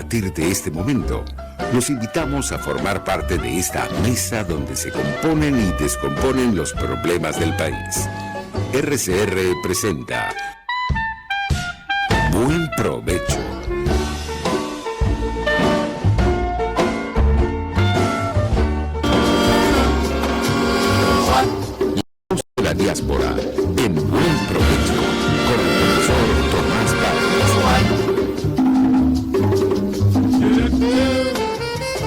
partir de este momento, los invitamos a formar parte de esta mesa donde se componen y descomponen los problemas del país. RCR presenta Buen Provecho. La diáspora en Buen Provecho con el profesor Tomás Páez.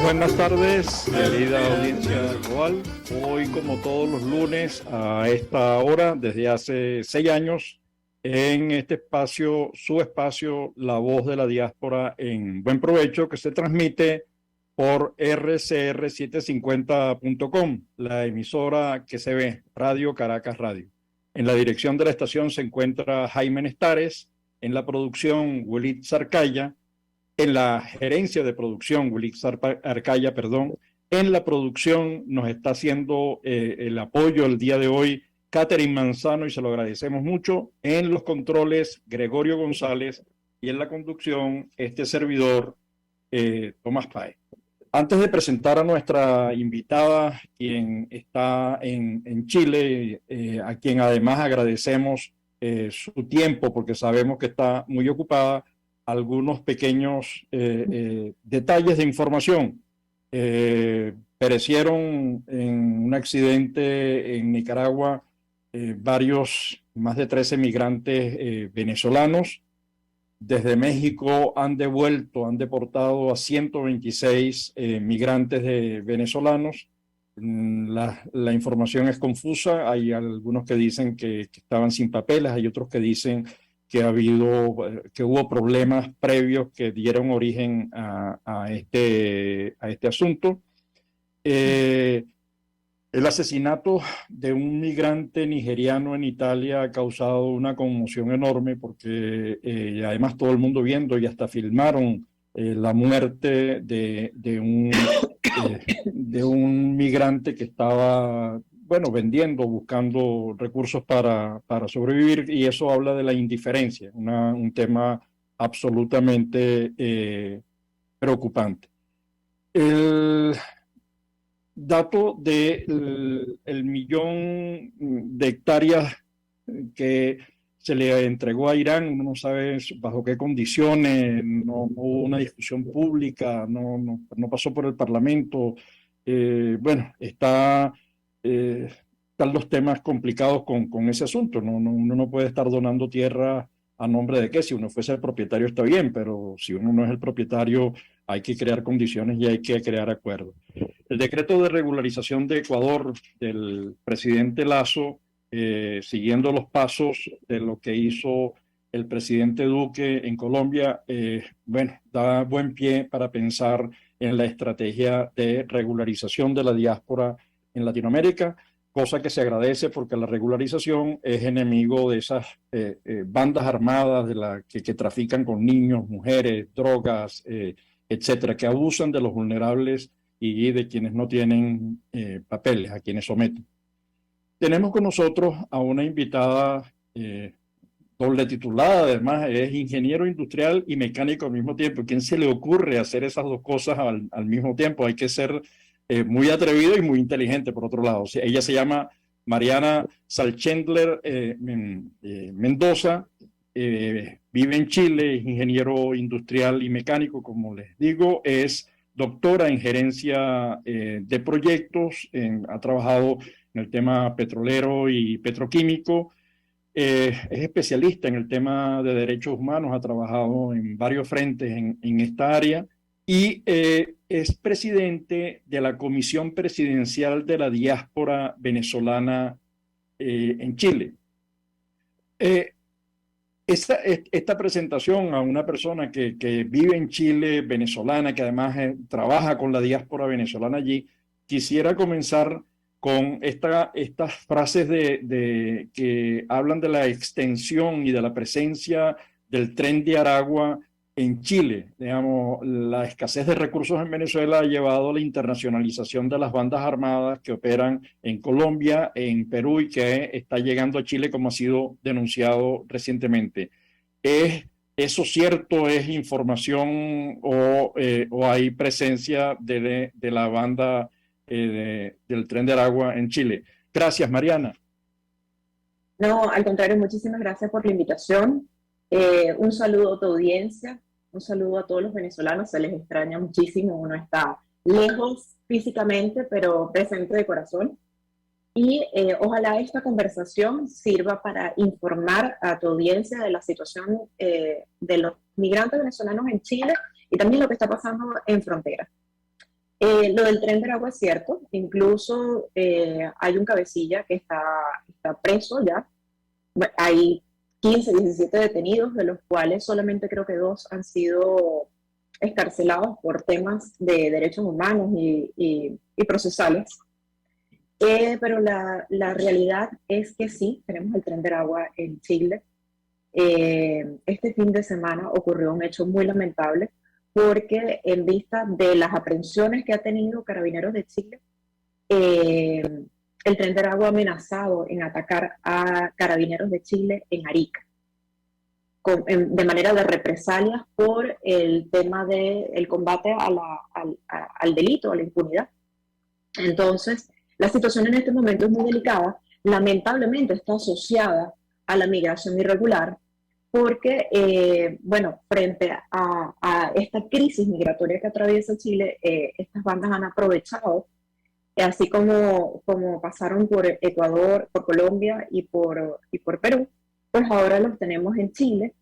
Buenas tardes, querida audiencia global. Hoy, como todos los lunes a esta hora, desde hace 6 años, en este espacio, su espacio, La Voz de la Diáspora en Buen Provecho, que se transmite por rcr750.com, la emisora que se ve, Radio Caracas Radio. En la dirección de la estación se encuentra Jaime Nestares, en la producción Willy Zarcaya, en la gerencia de producción Willy Arcaya, en la producción nos está haciendo el apoyo el día de hoy Catherine Manzano, y se lo agradecemos mucho. En los controles Gregorio González, y en la conducción este servidor Tomás Páez. Antes de presentar a nuestra invitada, quien está en Chile, a quien además agradecemos su tiempo porque sabemos que está muy ocupada, algunos pequeños detalles de información. Perecieron en un accidente en Nicaragua más de 13 migrantes venezolanos. Desde México han deportado a 126 migrantes venezolados. La información es confusa. Hay algunos que dicen que estaban sin papeles, hay otros que dicen que hubo problemas previos que dieron origen a este asunto. El asesinato de un migrante nigeriano en Italia ha causado una conmoción enorme porque además todo el mundo viendo y hasta filmaron la muerte de un migrante que estaba, vendiendo, buscando recursos para sobrevivir, y eso habla de la indiferencia, un tema absolutamente preocupante. El dato del millón de hectáreas que se le entregó a Irán, uno no sabe bajo qué condiciones, no hubo una discusión pública, no pasó por el Parlamento. Están los temas complicados con ese asunto. Uno no puede estar donando tierra a nombre de qué. Si uno fuese el propietario está bien, pero si uno no es el propietario hay que crear condiciones y hay que crear acuerdos. El decreto de regularización de Ecuador del presidente Lasso, siguiendo los pasos de lo que hizo el presidente Duque en Colombia, da buen pie para pensar en la estrategia de regularización de la diáspora en Latinoamérica, cosa que se agradece porque la regularización es enemigo de esas bandas armadas que trafican con niños, mujeres, drogas, etcétera, que abusan de los vulnerables y de quienes no tienen papeles, a quienes someten. Tenemos con nosotros a una invitada doble titulada, además es ingeniero industrial y mecánico al mismo tiempo. ¿Quién se le ocurre hacer esas dos cosas al mismo tiempo? Hay que ser muy atrevido y muy inteligente, por otro lado. Ella se llama Mariana Salchendler Mendoza, vive en Chile, es ingeniero industrial y mecánico, como les digo, es doctora en gerencia de proyectos, ha trabajado en el tema petrolero y petroquímico, es especialista en el tema de derechos humanos, ha trabajado en varios frentes en esta área y es presidente de la Comisión Presidencial de la Diáspora Venezolana en Chile. Esta presentación a una persona que vive en Chile, venezolana, que además trabaja con la diáspora venezolana allí, quisiera comenzar con estas frases que hablan de la extensión y de la presencia del Tren de Aragua en Chile. Digamos, la escasez de recursos en Venezuela ha llevado a la internacionalización de las bandas armadas que operan en Colombia, en Perú y que está llegando a Chile, como ha sido denunciado recientemente. Es ¿Eso cierto es información o hay presencia de la banda del Tren de Aragua en Chile? Gracias, Mariana. No, al contrario, muchísimas gracias por la invitación. Un saludo a tu audiencia, un saludo a todos los venezolanos, se les extraña muchísimo, uno está lejos físicamente, pero presente de corazón. Y ojalá esta conversación sirva para informar a tu audiencia de la situación de los migrantes venezolanos en Chile y también lo que está pasando en frontera. Lo del Tren de Aragua es cierto, incluso hay un cabecilla que está preso ya. Hay 15, 17 detenidos, de los cuales solamente creo que 2 han sido escarcelados por temas de derechos humanos y procesales. Pero la realidad es que sí, tenemos el Tren de Aragua en Chile. Este fin de semana ocurrió un hecho muy lamentable porque en vista de las aprehensiones que ha tenido Carabineros de Chile, el Tren de Aragua ha amenazado en atacar a Carabineros de Chile en Arica, de manera de represalias por el tema del combate al delito, a la impunidad. Entonces, la situación en este momento es muy delicada, lamentablemente está asociada a la migración irregular, porque, bueno, frente a esta crisis migratoria que atraviesa Chile, estas bandas han aprovechado, así como pasaron por Ecuador, por Colombia y por Perú, pues ahora los tenemos en Chile.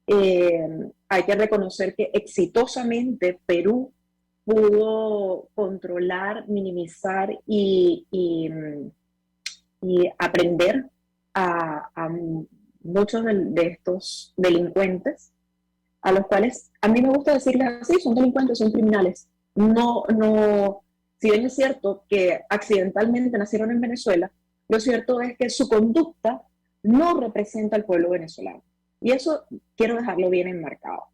Hay que reconocer que exitosamente Perú pudo controlar, minimizar y aprender a muchos de estos delincuentes, a los cuales a mí me gusta decirles así, son delincuentes, son criminales. Si bien es cierto que accidentalmente nacieron en Venezuela, lo cierto es que su conducta no representa al pueblo venezolano. Y eso quiero dejarlo bien enmarcado.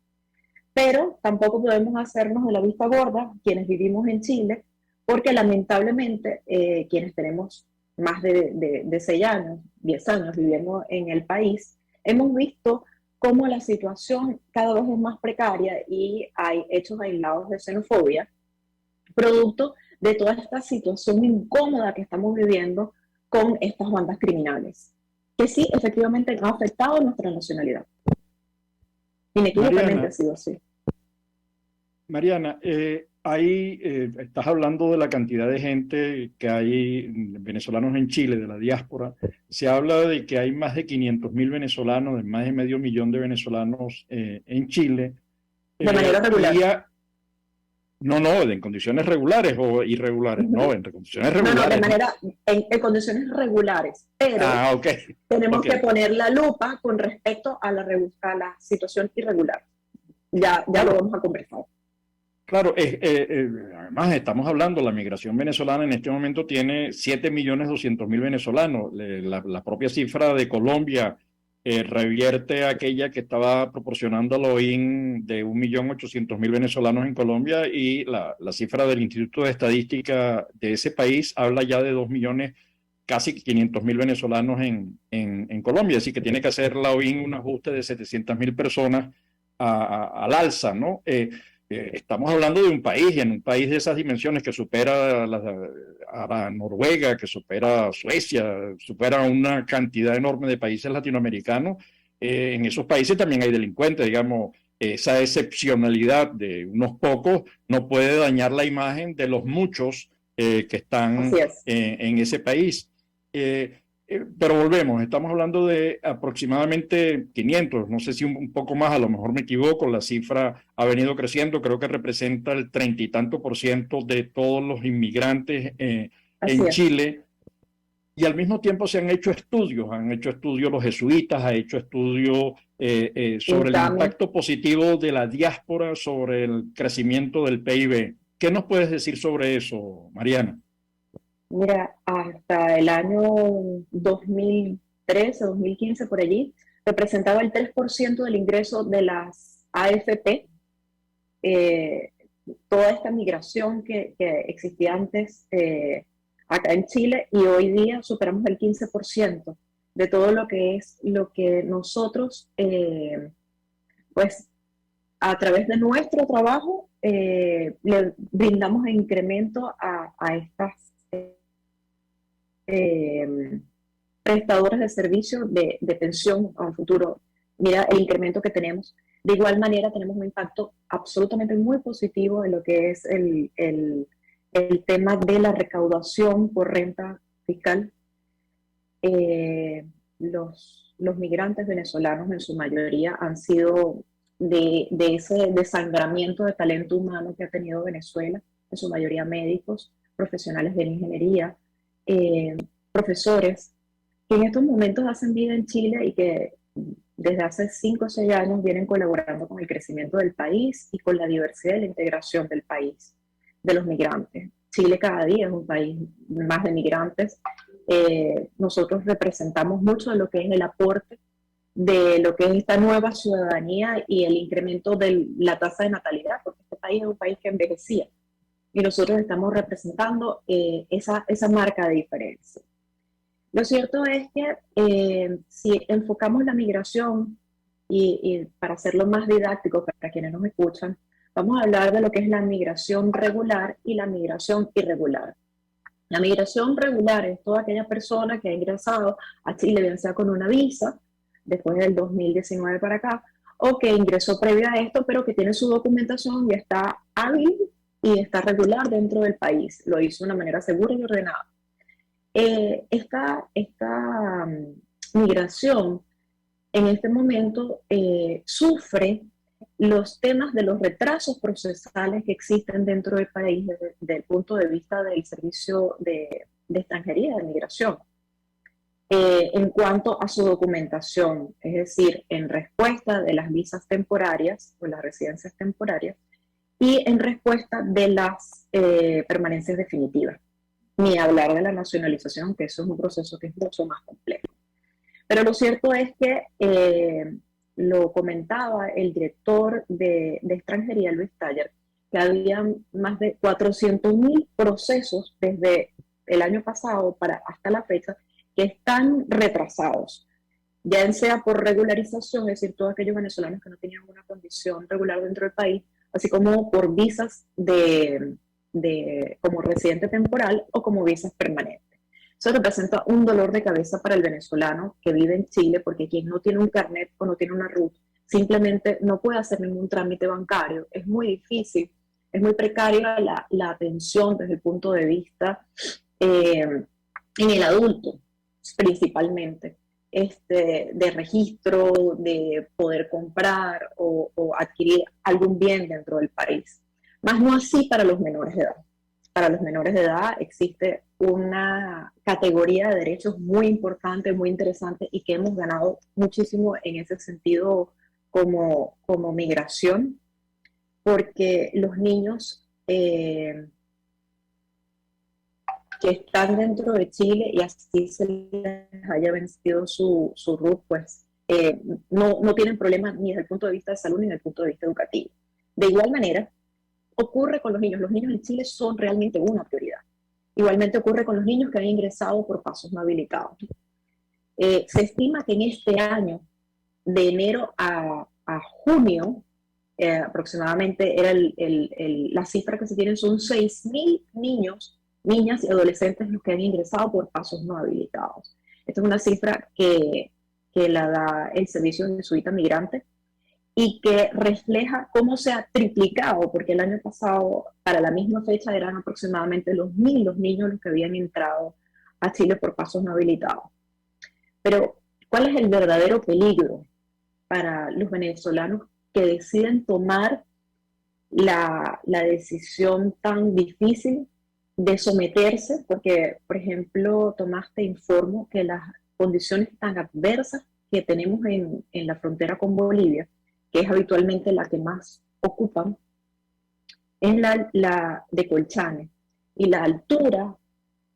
Pero tampoco podemos hacernos de la vista gorda quienes vivimos en Chile, porque lamentablemente quienes tenemos más de 6 años, 10 años viviendo en el país, hemos visto cómo la situación cada vez es más precaria y hay hechos aislados de xenofobia, producto de toda esta situación incómoda que estamos viviendo con estas bandas criminales, que sí, efectivamente han afectado nuestra nacionalidad. Inequívocamente ha sido así. Mariana, estás hablando de la cantidad de gente que hay, venezolanos en Chile, de la diáspora. Se habla de que hay más de 500.000 venezolanos, de más de medio millón de venezolanos en Chile. De manera regular. No, en condiciones regulares o irregulares. No, en condiciones regulares. En condiciones regulares. Pero tenemos que poner la lupa con respecto a la situación irregular. Ya lo vamos a conversar. Claro, además estamos hablando, la migración venezolana en este momento tiene 7.200.000 venezolanos. La propia cifra de Colombia revierte aquella que estaba proporcionando la OIN de 1.800.000 venezolanos en Colombia, y la cifra del Instituto de Estadística de ese país habla ya de 2 millones, casi 500.000 venezolanos en Colombia. Así que tiene que hacer la OIN un ajuste de 700.000 personas al alza, ¿no? Estamos hablando de un país, y en un país de esas dimensiones que supera a la Noruega, que supera a Suecia, supera una cantidad enorme de países latinoamericanos, en esos países también hay delincuentes, digamos. Esa excepcionalidad de unos pocos no puede dañar la imagen de los muchos que están en ese país. Pero volvemos, estamos hablando de aproximadamente 500, no sé si un poco más, a lo mejor me equivoco, la cifra ha venido creciendo, creo que representa el 30 y tanto % de todos los inmigrantes en Chile. Y al mismo tiempo se han hecho estudios los jesuitas, han hecho estudios sobre el impacto positivo de la diáspora sobre el crecimiento del PIB. ¿Qué nos puedes decir sobre eso, Mariana? Mira, hasta el año 2013, 2015, por allí, representaba el 3% del ingreso de las AFP. Toda esta migración que existía antes acá en Chile, y hoy día superamos el 15% de todo lo que nosotros pues a través de nuestro trabajo le brindamos incremento a estas prestadores de servicios de pensión a un futuro. Mira el incremento que tenemos. De igual manera, tenemos un impacto absolutamente muy positivo en lo que es el tema de la recaudación por renta fiscal. Los migrantes venezolanos en su mayoría han sido de ese desangramiento de talento humano que ha tenido Venezuela, en su mayoría médicos, profesionales de la ingeniería, profesores, que en estos momentos hacen vida en Chile y que desde hace 5 o 6 años vienen colaborando con el crecimiento del país y con la diversidad y la integración del país, de los migrantes. Chile cada día es un país más de migrantes. Nosotros representamos mucho de lo que es el aporte de lo que es esta nueva ciudadanía y el incremento de la tasa de natalidad, porque este país es un país que envejecía y nosotros estamos representando esa marca de diferencia. Lo cierto es que si enfocamos la migración y para hacerlo más didáctico para quienes nos escuchan, vamos a hablar de lo que es la migración regular y la migración irregular. La migración regular es toda aquella persona que ha ingresado a Chile, bien sea con una visa, después del 2019 para acá, o que ingresó previo a esto, pero que tiene su documentación y está hábil y está regular dentro del país. Lo hizo de una manera segura y ordenada. Esta migración en este momento sufre los temas de los retrasos procesales que existen dentro del país desde el punto de vista del servicio de extranjería, de migración, en cuanto a su documentación, es decir, en respuesta de las visas temporarias o las residencias temporarias y en respuesta de las permanencias definitivas. Ni hablar de la nacionalización, que eso es un proceso que es mucho más complejo. Pero lo cierto es que lo comentaba el director de extranjería, Luis Taller, que había más de 400.000 procesos desde el año pasado hasta la fecha que están retrasados, ya sea por regularización, es decir, todos aquellos venezolanos que no tenían una condición regular dentro del país, así como por visas como residente temporal o como visas permanentes. Eso representa un dolor de cabeza para el venezolano que vive en Chile, porque quien no tiene un carnet o no tiene una RUT simplemente no puede hacer ningún trámite bancario. Es muy difícil, es muy precaria la atención desde el punto de vista en el adulto, principalmente, de registro, de poder comprar o adquirir algún bien dentro del país. Más no así para los menores de edad. Para los menores de edad existe una categoría de derechos muy importante, muy interesante y que hemos ganado muchísimo en ese sentido como migración, porque los niños que están dentro de Chile y así se les haya vencido su RUT, pues no tienen problemas ni desde el punto de vista de salud ni desde el punto de vista educativo. De igual manera, ocurre con los niños. Los niños en Chile son realmente una prioridad. Igualmente ocurre con los niños que han ingresado por pasos no habilitados. Se estima que en este año, de enero a junio, aproximadamente era la cifra que se tienen son 6.000 niños, niñas y adolescentes los que han ingresado por pasos no habilitados. Esta es una cifra que la da el Servicio de Jesuita Migrante y que refleja cómo se ha triplicado, porque el año pasado, para la misma fecha, eran aproximadamente los niños los que habían entrado a Chile por pasos no habilitados. Pero, ¿cuál es el verdadero peligro para los venezolanos que deciden tomar la decisión tan difícil de someterse? Porque, por ejemplo, Tomás, te informo que las condiciones tan adversas que tenemos en la frontera con Bolivia, que es habitualmente la que más ocupan, es la de Colchane. Y la altura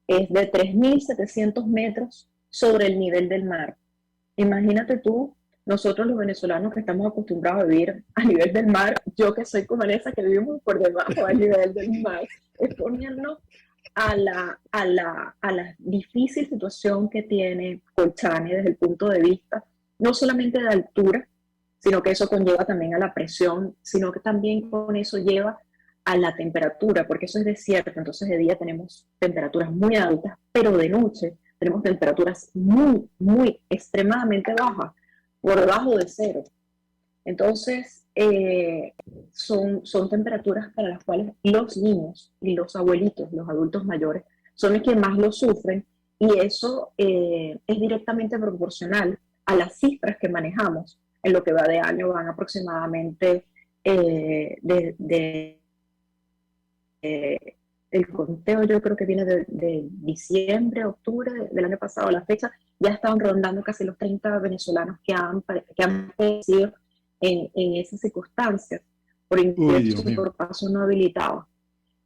es de 3.700 metros sobre el nivel del mar. Imagínate tú, nosotros los venezolanos que estamos acostumbrados a vivir a nivel del mar, yo que soy comanesa que vivimos por debajo del nivel del mar, exponernos a la difícil situación que tiene Colchane desde el punto de vista no solamente de altura, sino que eso conlleva también a la presión, sino que también con eso lleva a la temperatura, porque eso es desierto, entonces de día tenemos temperaturas muy altas, pero de noche tenemos temperaturas muy, muy extremadamente bajas, por debajo de cero. Entonces, son temperaturas para las cuales los niños y los abuelitos, los adultos mayores, son los que más lo sufren, y eso es directamente proporcional a las cifras que manejamos. En lo que va de año van aproximadamente el conteo, yo creo que viene de diciembre, octubre del año pasado a la fecha, ya estaban rondando casi los 30 venezolanos que han fallecido en esas circunstancias por ingreso por paso no habilitado.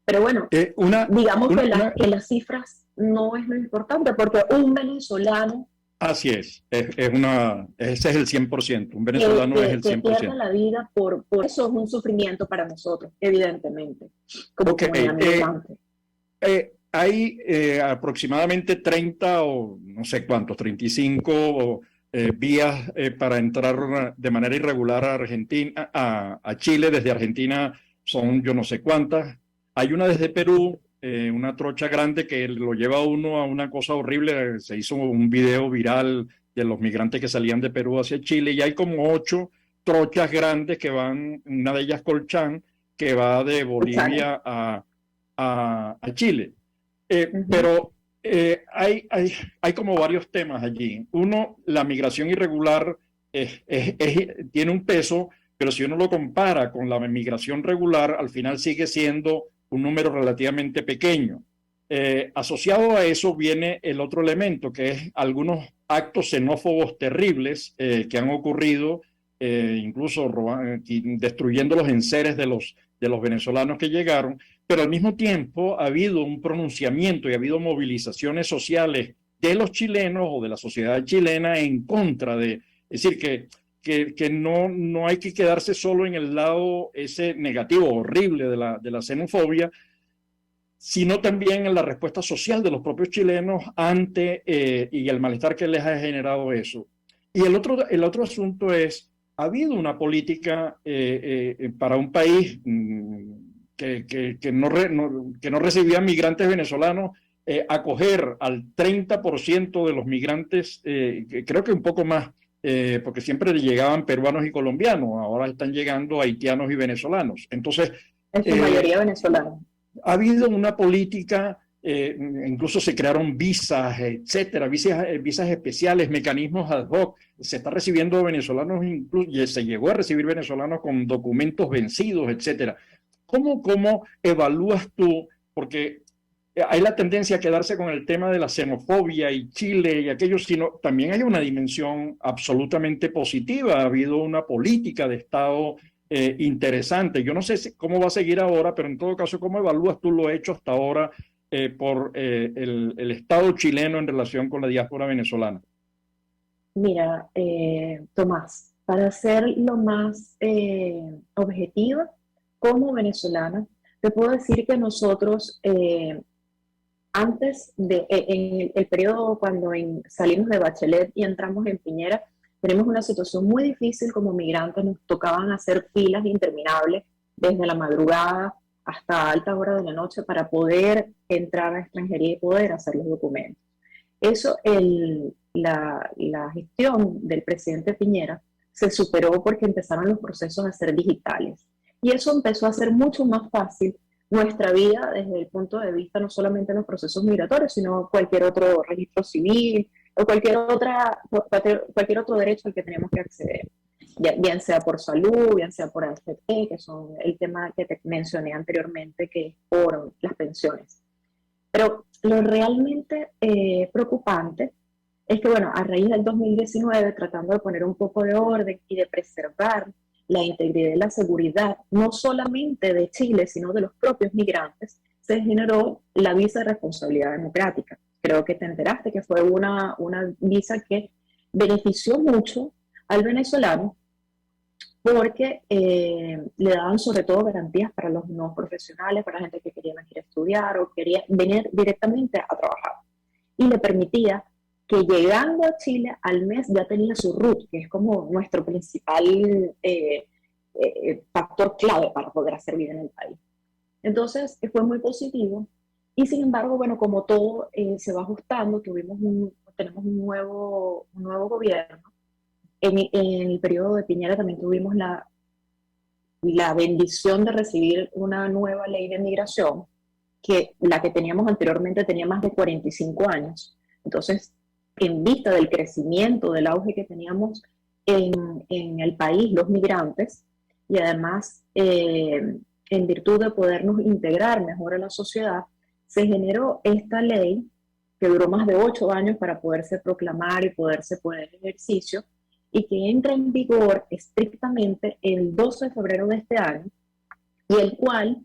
Pero bueno, digamos que las cifras no es lo importante, porque un venezolano... Así es, ese es el 100%, un venezolano es el 100%. Que pierda la vida por eso es un sufrimiento para nosotros, evidentemente, como comunidad migrante. Hay aproximadamente 30 o no sé cuántos, 35 vías para entrar de manera irregular a Argentina, a Chile. Desde Argentina son yo no sé cuántas. Hay una desde Perú, una trocha grande que lo lleva a uno a una cosa horrible. Se hizo un video viral de los migrantes que salían de Perú hacia Chile, y hay como 8 trochas grandes que van, una de ellas Colchán, que va de Bolivia a Chile. Pero hay como varios temas allí. Uno, la migración irregular tiene un peso, pero si uno lo compara con la migración regular, al final sigue siendo un número relativamente pequeño. Asociado a eso viene el otro elemento, que es algunos actos xenófobos terribles que han ocurrido, incluso destruyendo los enseres de los venezolanos que llegaron, pero al mismo tiempo ha habido un pronunciamiento y ha habido movilizaciones sociales de los chilenos o de la sociedad chilena en contra de, es decir, que no hay que quedarse solo en el lado ese negativo, horrible de la xenofobia, sino también en la respuesta social de los propios chilenos ante y el malestar que les ha generado eso. Y el otro asunto es, ha habido una política para un país que no recibía migrantes venezolanos, acoger al 30% de los migrantes, creo que un poco más, porque siempre llegaban peruanos y colombianos, ahora están llegando haitianos y venezolanos. Entonces, en su mayoría venezolanos. Ha habido una política, incluso se crearon visas, etcétera, visas especiales, mecanismos ad hoc. Se está recibiendo venezolanos, incluso se llegó a recibir venezolanos con documentos vencidos, etcétera. ¿Cómo evalúas tú? Porque hay la tendencia a quedarse con el tema de la xenofobia y Chile y aquello, sino también hay una dimensión absolutamente positiva. Ha habido una política de Estado interesante. Yo no sé cómo va a seguir ahora, pero en todo caso, ¿cómo evalúas tú lo hecho hasta ahora por el Estado chileno en relación con la diáspora venezolana? Mira, Tomás, para ser lo más objetiva, como venezolana, te puedo decir que nosotros, antes en el periodo cuando salimos de Bachelet y entramos en Piñera, tenemos una situación muy difícil como migrantes. Nos tocaban hacer filas interminables desde la madrugada hasta alta hora de la noche para poder entrar a extranjería y poder hacer los documentos. Eso, la gestión del presidente Piñera se superó porque empezaron los procesos a ser digitales. Y eso empezó a hacer mucho más fácil nuestra vida desde el punto de vista no solamente de los procesos migratorios, sino cualquier otro registro civil o cualquier otro derecho al que tenemos que acceder, bien sea por salud, bien sea por AFP, que son el tema que te mencioné anteriormente, que es por las pensiones. Pero lo realmente preocupante es que, bueno, a raíz del 2019, tratando de poner un poco de orden y de preservar la integridad y la seguridad, no solamente de Chile, sino de los propios migrantes, se generó la visa de responsabilidad democrática. Creo que te enteraste que fue una visa que benefició mucho al venezolano porque le daban sobre todo garantías para los no profesionales, para la gente que quería venir a estudiar o quería venir directamente a trabajar. Y le permitía que llegando a Chile al mes ya tenía su RUT, que es como nuestro principal factor clave para poder hacer vida en el país. Entonces, fue muy positivo. Y sin embargo, bueno, como todo se va ajustando, tenemos un nuevo gobierno. En el periodo de Piñera también tuvimos la bendición de recibir una nueva ley de migración, que la que teníamos anteriormente tenía más de 45 años. Entonces, en vista del crecimiento, del auge que teníamos en el país, los migrantes, y además en virtud de podernos integrar mejor a la sociedad, se generó esta ley que duró más de 8 años para poderse proclamar y poderse poner en ejercicio, y que entra en vigor estrictamente el 12 de febrero de este año, y el cual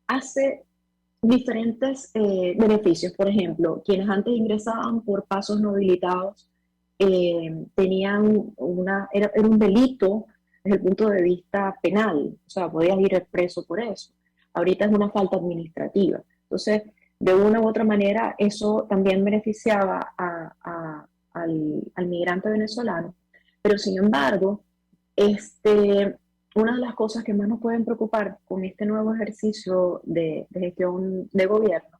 hace diferentes beneficios. Por ejemplo, quienes antes ingresaban por pasos no habilitados tenían era un delito desde el punto de vista penal, o sea, podías ir preso por eso. Ahorita es una falta administrativa. Entonces, de una u otra manera, eso también beneficiaba al migrante venezolano, pero sin embargo, una de las cosas que más nos pueden preocupar con este nuevo ejercicio de gestión de gobierno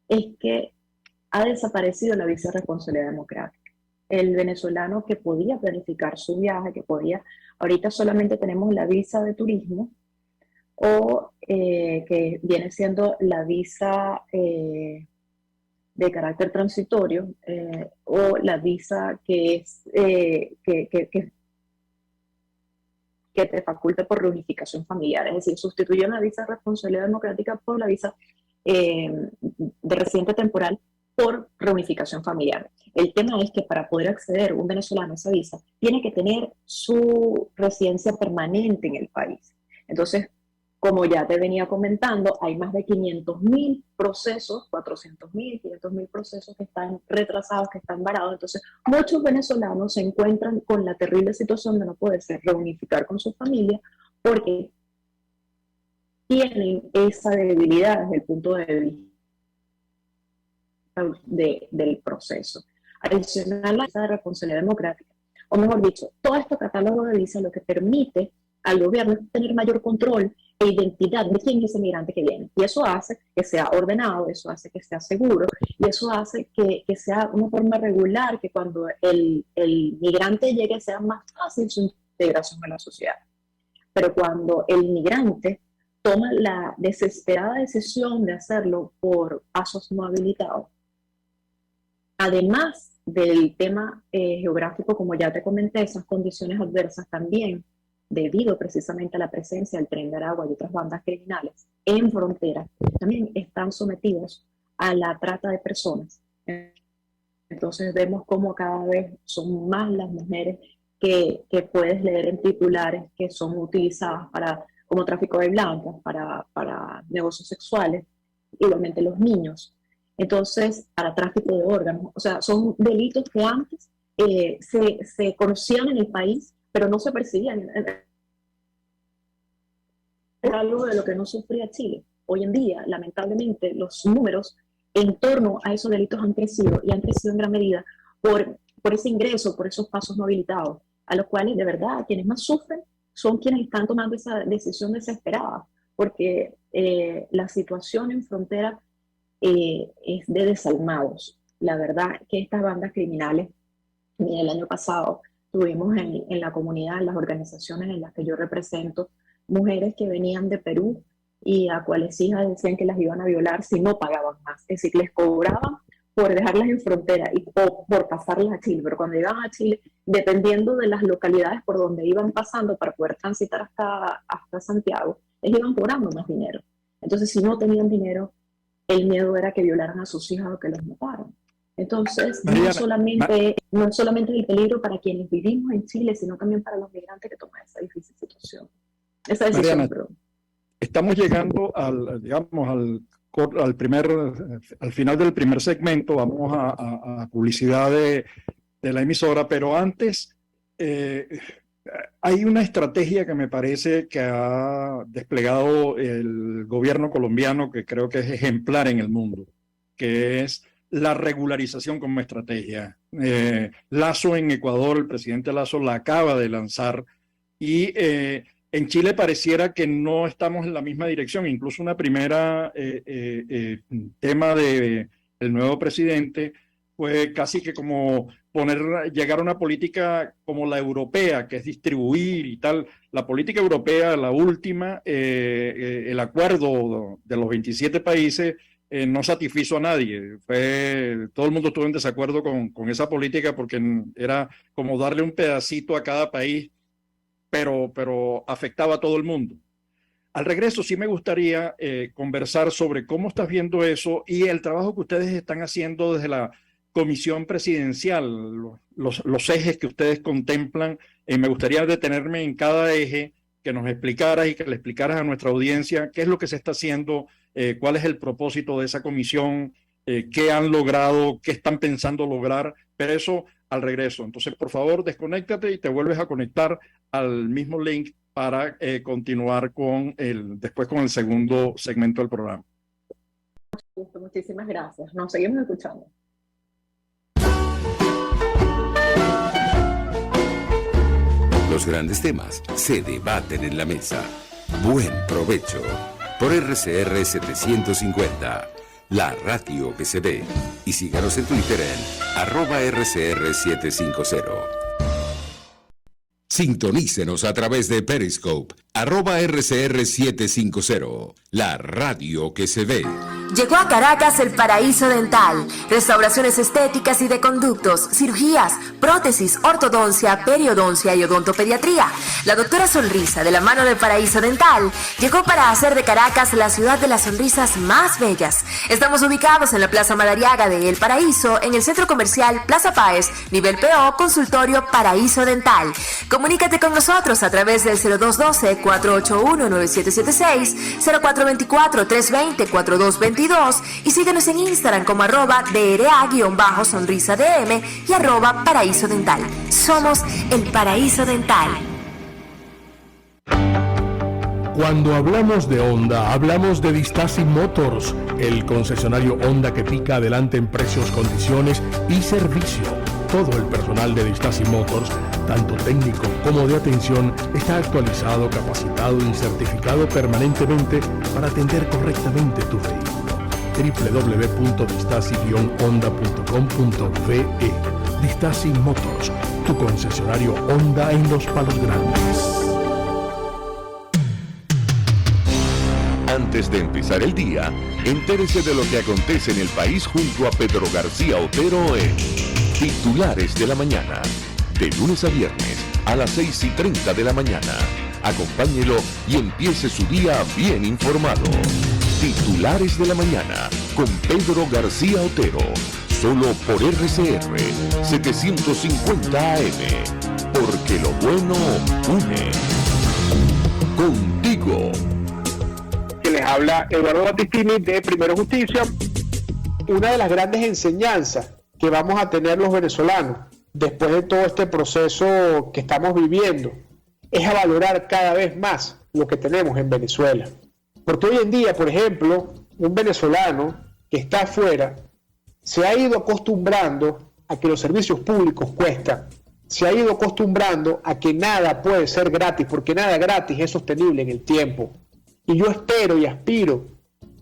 es que ha desaparecido la visa de responsabilidad democrática. El venezolano que podía planificar su viaje, ahorita solamente tenemos la visa de turismo, o que viene siendo la visa de carácter transitorio, o la visa que te faculte por reunificación familiar, es decir, sustituye la visa de responsabilidad democrática por la visa de residente temporal por reunificación familiar. El tema es que para poder acceder un venezolano a esa visa, tiene que tener su residencia permanente en el país. Entonces, como ya te venía comentando, hay más de 500.000 procesos, 400.000, 500.000 procesos que están retrasados, que están varados. Entonces, muchos venezolanos se encuentran con la terrible situación de no poderse reunificar con su familia porque tienen esa debilidad desde el punto de vista del proceso. Adicional a la visa de responsabilidad democrática, o mejor dicho, todo este catálogo de visas lo que permite al gobierno es tener mayor control e identidad de quién es ese migrante que viene. Y eso hace que sea ordenado, eso hace que sea seguro, y eso hace que sea una forma regular, que cuando el migrante llegue sea más fácil su integración en la sociedad. Pero cuando el migrante toma la desesperada decisión de hacerlo por pasos no habilitados, además del tema geográfico, como ya te comenté, esas condiciones adversas también, debido precisamente a la presencia del Tren de Aragua y otras bandas criminales en frontera, también están sometidos a la trata de personas. Entonces vemos cómo cada vez son más las mujeres que puedes leer en titulares que son utilizadas como tráfico de blancas, para negocios sexuales, igualmente los niños. Entonces, para tráfico de órganos, o sea, son delitos que antes se conocían en el país, pero no se percibían. Es algo de lo que no sufría Chile. Hoy en día, lamentablemente, los números en torno a esos delitos han crecido, y han crecido en gran medida por ese ingreso, por esos pasos no habilitados, a los cuales de verdad quienes más sufren son quienes están tomando esa decisión desesperada, porque la situación en frontera es de desalmados. La verdad que estas bandas criminales, el año pasado tuvimos en la comunidad, en las organizaciones en las que yo represento, mujeres que venían de Perú y a cuales hijas decían que las iban a violar si no pagaban más. Es decir, les cobraban por dejarlas en frontera y por pasarlas a Chile, pero cuando llegaban a Chile, dependiendo de las localidades por donde iban pasando para poder transitar hasta Santiago, les iban cobrando más dinero. Entonces, si no tenían dinero, el miedo era que violaran a sus hijas o que los mataran. Entonces, Mariana, no solamente el peligro para quienes vivimos en Chile, sino también para los migrantes que toman esa difícil situación. Esa decisión, Mariana, estamos llegando al final del primer segmento. Vamos a publicidad de la emisora, pero antes hay una estrategia que me parece que ha desplegado el gobierno colombiano, que creo que es ejemplar en el mundo, que es la regularización como estrategia. Lasso en Ecuador, el presidente Lasso la acaba de lanzar y en Chile pareciera que no estamos en la misma dirección. Incluso una primera tema del nuevo presidente fue casi que como llegar a una política como la europea, que es distribuir y tal. La política europea, la última, el acuerdo de los 27 países, no satisfizo a nadie. Todo el mundo estuvo en desacuerdo con esa política porque era como darle un pedacito a cada país, pero afectaba a todo el mundo. Al regreso sí me gustaría conversar sobre cómo estás viendo eso y el trabajo que ustedes están haciendo desde la comisión presidencial, los ejes que ustedes contemplan. Me gustaría detenerme en cada eje, que nos explicaras y que le explicaras a nuestra audiencia qué es lo que se está haciendo, cuál es el propósito de esa comisión, qué han logrado, qué están pensando lograr, pero eso al regreso. Entonces, por favor, desconéctate y te vuelves a conectar al mismo link para continuar después con el segundo segmento del programa. Muchísimas gracias. Nos seguimos escuchando. Los grandes temas se debaten en la mesa. Buen provecho. Por RCR 750, la radio que se ve. Y síganos en Twitter en @RCR750. Sintonícenos a través de Periscope, @RCR750, la radio que se ve. Llegó a Caracas el Paraíso Dental, restauraciones estéticas y de conductos, cirugías, prótesis, ortodoncia, periodoncia y odontopediatría. La doctora Sonrisa, de la mano del Paraíso Dental, llegó para hacer de Caracas la ciudad de las sonrisas más bellas. Estamos ubicados en la Plaza Madariaga de El Paraíso, en el centro comercial Plaza Páez, nivel PO, consultorio Paraíso Dental. Comunícate con nosotros a través del 0212-481-9776, 0424-320-4222 y síguenos en Instagram como @DRA_sonrisadm y @Paraíso Dental. Somos el Paraíso Dental. Cuando hablamos de Honda, hablamos de Distasi Motors, el concesionario Honda que pica adelante en precios, condiciones y servicio. Todo el personal de Distasi Motors, tanto técnico como de atención, está actualizado, capacitado y certificado permanentemente para atender correctamente tu vehículo. www.distasi-honda.com.ve. Distasi Motors, tu concesionario Honda en Los Palos Grandes. Antes de empezar el día, entérese de lo que acontece en el país junto a Pedro García Otero en Titulares de la Mañana. De lunes a viernes a las 6:30 de la mañana. Acompáñelo y empiece su día bien informado. Titulares de la Mañana con Pedro García Otero. Solo por RCR 750 AM. Porque lo bueno une. Contigo. Que les habla Eduardo Battistini de Primero Justicia. Una de las grandes enseñanzas que vamos a tener los venezolanos después de todo este proceso que estamos viviendo es a valorar cada vez más lo que tenemos en Venezuela. Porque hoy en día, por ejemplo, un venezolano que está afuera se ha ido acostumbrando a que los servicios públicos cuestan, se ha ido acostumbrando a que nada puede ser gratis, porque nada gratis es sostenible en el tiempo. Y yo espero y aspiro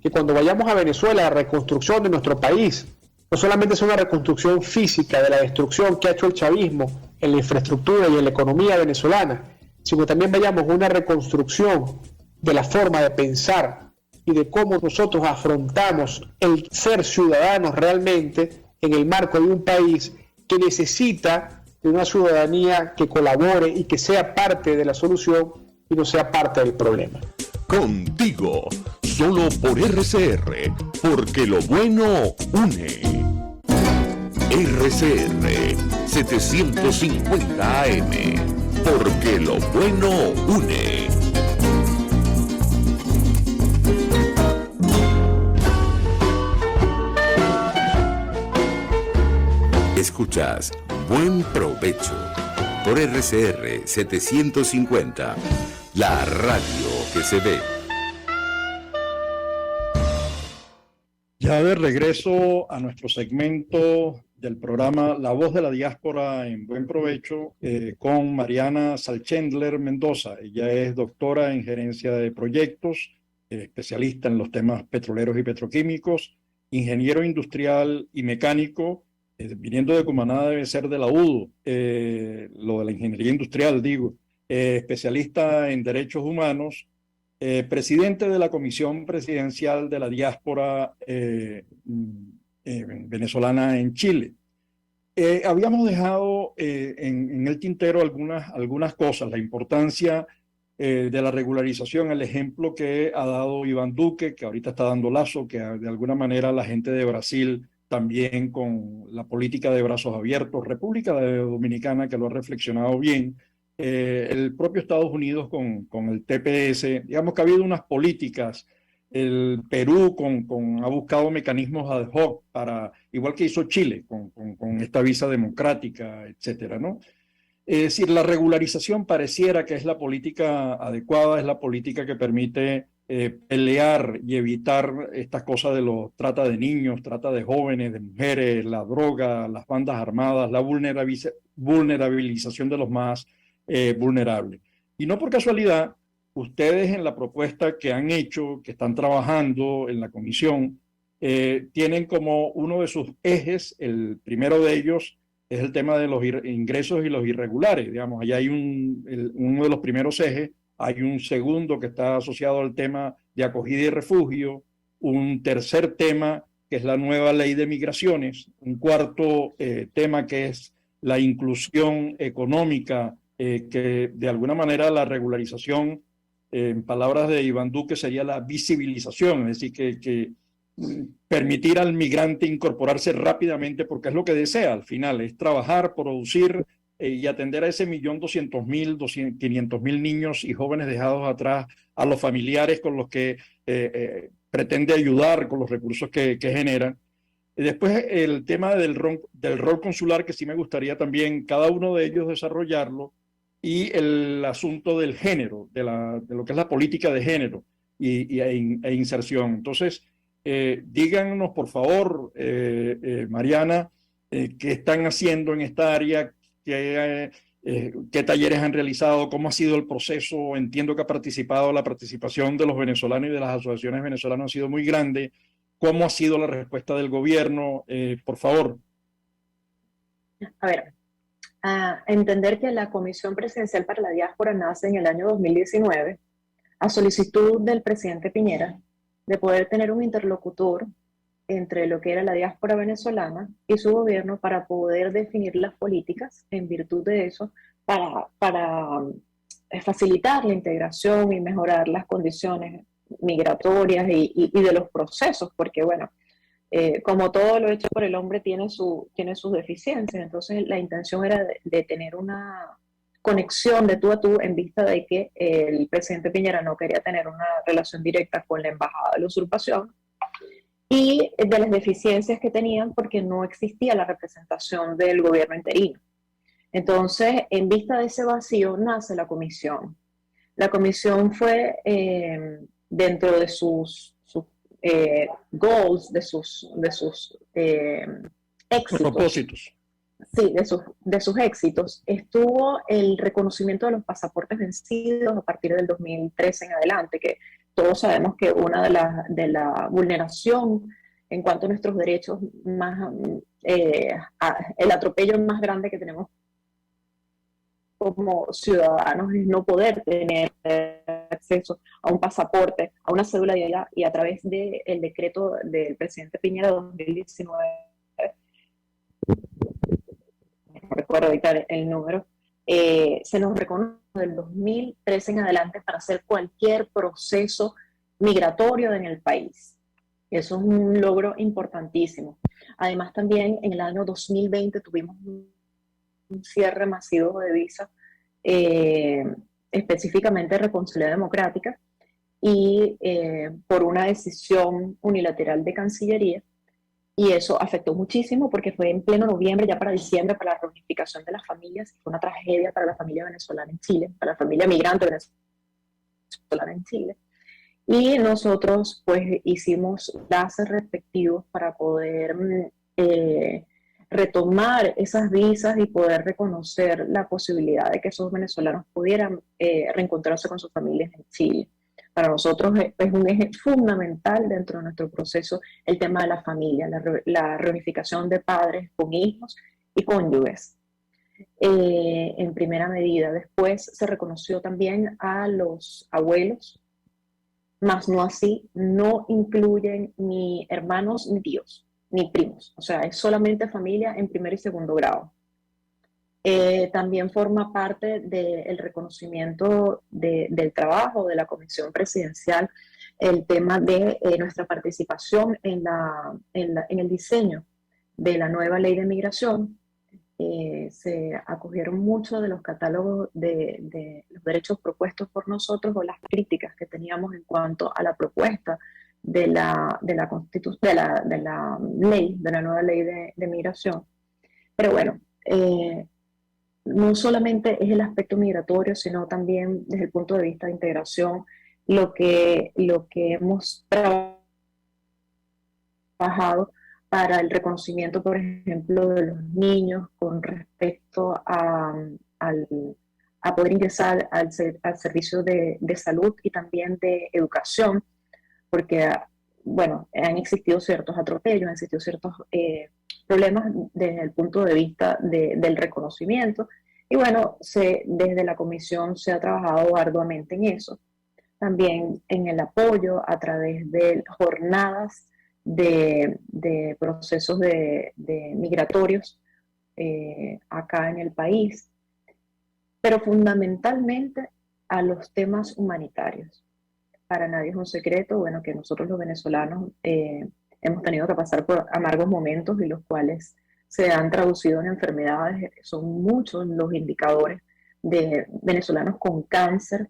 que cuando vayamos a Venezuela, la reconstrucción de nuestro país no solamente sea una reconstrucción física de la destrucción que ha hecho el chavismo en la infraestructura y en la economía venezolana, sino también vayamos a una reconstrucción de la forma de pensar y de cómo nosotros afrontamos el ser ciudadanos realmente en el marco de un país que necesita de una ciudadanía que colabore y que sea parte de la solución y no sea parte del problema. Contigo, solo por RCR, porque lo bueno une. RCR 750 AM, porque lo bueno une. Escuchas Buen Provecho por RCR 750, la radio que se ve. Ya de regreso a nuestro segmento del programa La Voz de la Diáspora en Buen Provecho con Mariana Salchendler Mendoza. Ella es doctora en gerencia de proyectos, especialista en los temas petroleros y petroquímicos, ingeniero industrial y mecánico, viniendo de Cumaná debe ser de la UDO, lo de la ingeniería industrial digo, especialista en derechos humanos, presidente de la Comisión Presidencial de la Diáspora venezolana en Chile. Habíamos dejado en el tintero algunas cosas, la importancia de la regularización, el ejemplo que ha dado Iván Duque, que ahorita está dando Lasso, que de alguna manera la gente de Brasil también con la política de brazos abiertos, República Dominicana que lo ha reflexionado bien, el propio Estados Unidos con el TPS, digamos que ha habido unas políticas, el Perú ha buscado mecanismos ad hoc para, igual que hizo Chile con esta visa democrática, etcétera, ¿no? Es decir, la regularización pareciera que es la política adecuada, es la política que permite pelear y evitar estas cosas de los trata de niños, trata de jóvenes, de mujeres, la droga, las bandas armadas, la vulnerabilización de los más vulnerable. Y no por casualidad, ustedes en la propuesta que han hecho, que están trabajando en la comisión, tienen como uno de sus ejes, el primero de ellos es el tema de los ingresos y los irregulares. Digamos, allá hay uno de los primeros ejes, hay un segundo que está asociado al tema de acogida y refugio, un tercer tema que es la nueva ley de migraciones, un cuarto tema que es la inclusión económica, que de alguna manera la regularización, en palabras de Iván Duque, sería la visibilización, es decir, que permitir al migrante incorporarse rápidamente, porque es lo que desea al final, es trabajar, producir y atender a ese 1.200.000, 500.000 niños y jóvenes dejados atrás, a los familiares con los que pretende ayudar con los recursos que generan. Después el tema del rol consular, que sí me gustaría también cada uno de ellos desarrollarlo, y el asunto del género, de lo que es la política de género e inserción. Entonces, díganos por favor, Mariana, qué están haciendo en esta área, qué talleres han realizado, cómo ha sido el proceso. Entiendo que la participación de los venezolanos y de las asociaciones venezolanas ha sido muy grande. ¿Cómo ha sido la respuesta del gobierno? Por favor. A ver, a entender que la Comisión Presidencial para la Diáspora nace en el año 2019 a solicitud del presidente Piñera de poder tener un interlocutor entre lo que era la diáspora venezolana y su gobierno para poder definir las políticas en virtud de eso para facilitar la integración y mejorar las condiciones migratorias y de los procesos, porque bueno, como todo lo hecho por el hombre tiene sus deficiencias. Entonces la intención era de tener una conexión de tú a tú en vista de que el presidente Piñera no quería tener una relación directa con la embajada de la usurpación y de las deficiencias que tenían porque no existía la representación del gobierno interino. Entonces, en vista de ese vacío nace la comisión. La comisión fue dentro de sus goals, de sus éxitos. Propósitos. Sí, de sus éxitos, estuvo el reconocimiento de los pasaportes vencidos a partir del 2013 en adelante, que todos sabemos que una de la vulneración en cuanto a nuestros derechos más, el atropello más grande que tenemos como ciudadanos es no poder tener acceso a un pasaporte, a una cédula de identidad, y a través del decreto del presidente Piñera de 2019, no recuerdo ahorita el número, se nos reconoce del 2013 en adelante para hacer cualquier proceso migratorio en el país. Eso es un logro importantísimo. Además, también en el año 2020 tuvimos un cierre masivo de visas, específicamente de Reconciliación Democrática, y por una decisión unilateral de Cancillería, y eso afectó muchísimo porque fue en pleno noviembre, ya para diciembre, para la reunificación de las familias. Fue una tragedia para la familia venezolana en Chile, para la familia migrante venezolana en Chile. Y nosotros pues hicimos enlaces respectivos para poder retomar esas visas y poder reconocer la posibilidad de que esos venezolanos pudieran reencontrarse con sus familias en Chile. Para nosotros es un eje fundamental dentro de nuestro proceso el tema de la familia, la reunificación de padres con hijos y cónyuges. En primera medida. Después se reconoció también a los abuelos, más no así, no incluyen ni hermanos ni tíos, ni primos. O sea, es solamente familia en primer y segundo grado. También forma parte del reconocimiento del trabajo de la Comisión Presidencial el tema de nuestra participación en el diseño de la nueva ley de migración. Se acogieron muchos de los catálogos de los derechos propuestos por nosotros o las críticas que teníamos en cuanto a la propuesta de la ley, de la nueva ley de migración. Pero bueno, no solamente es el aspecto migratorio, sino también desde el punto de vista de integración, lo que hemos trabajado para el reconocimiento, por ejemplo, de los niños con respecto a poder ingresar al servicio de salud y también de educación, porque, bueno, han existido ciertos atropellos, han existido ciertos problemas desde el punto de vista del reconocimiento, y bueno, desde la comisión se ha trabajado arduamente en eso. También en el apoyo a través de jornadas de procesos de migratorios acá en el país, pero fundamentalmente a los temas humanitarios. Para nadie es un secreto, bueno, que nosotros los venezolanos hemos tenido que pasar por amargos momentos y los cuales se han traducido en enfermedades. Son muchos los indicadores de venezolanos con cáncer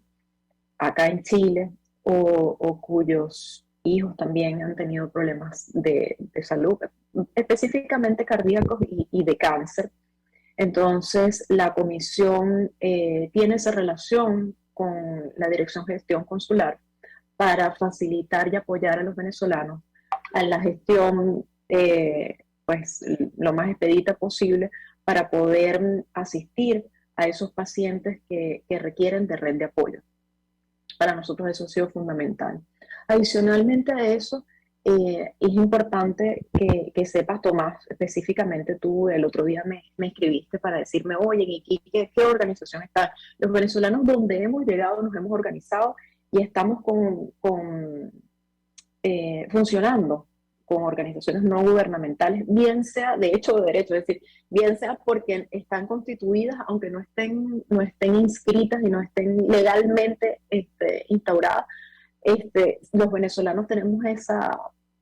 acá en Chile o cuyos hijos también han tenido problemas de salud, específicamente cardíacos y de cáncer. Entonces, la comisión tiene esa relación con la Dirección de Gestión Consular para facilitar y apoyar a los venezolanos a la gestión pues, lo más expedita posible para poder asistir a esos pacientes que requieren de red de apoyo. Para nosotros eso ha sido fundamental. Adicionalmente a eso, es importante que sepas, Tomás, específicamente tú el otro día me escribiste para decirme, oye, en Iquique, ¿qué organización está? Los venezolanos donde hemos llegado nos hemos organizado y estamos funcionando con organizaciones no gubernamentales, bien sea de hecho o de derecho, es decir, bien sea porque están constituidas, aunque no estén inscritas y no estén legalmente instauradas. Los venezolanos tenemos esa